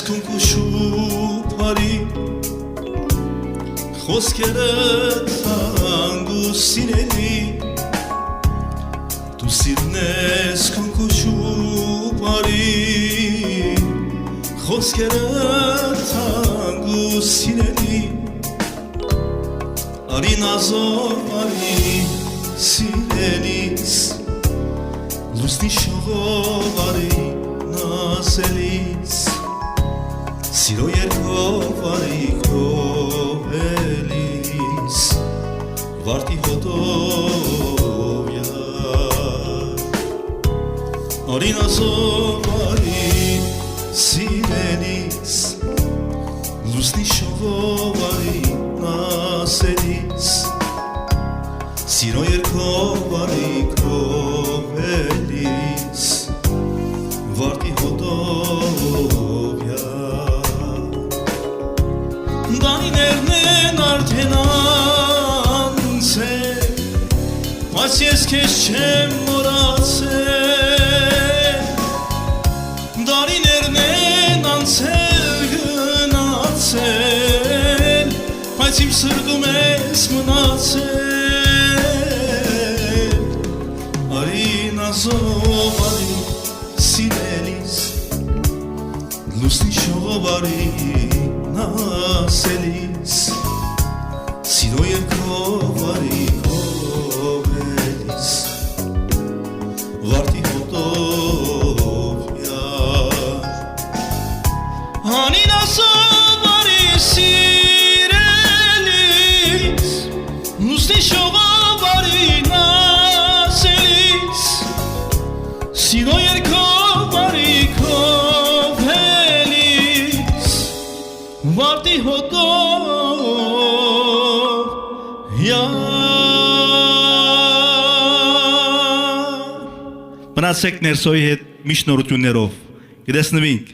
քունքուշուփարի խոսքերը թանկ ու սիրելի դու սիրնես քունքուշուփարի խոսքերը թանկ ու սիրելի արի նազով արի սիրելիս լուսնի շողով արի նասելիս Սիրո երկով արի քոհելիս Վարտի հոտով յար Արի նազով արի սիրելիս Լուսնի շողով արի նասելիս Սիրո երկով արի քոհելիս Վարտի հոտով յար Դանիներն են արդեն անցել Բայց ես քեզ չեմ մոռացել Դանիներն են անցել գնացել Բայց իմ սրտում ես մնացել Արի նազով արի սիրելիս Լուսնի շողով արի նասելիս Սիրո երկով արի քոհելիս Վարտի հոտով յար Անի նազով արի սիրելիս Լուսնի շողով արի նասելիս Սիրո երկով արի քոհելիս Վարտի հոտով յար Մնացեք ներսոյի հետ միշտ նորություններով Գտեսնվենք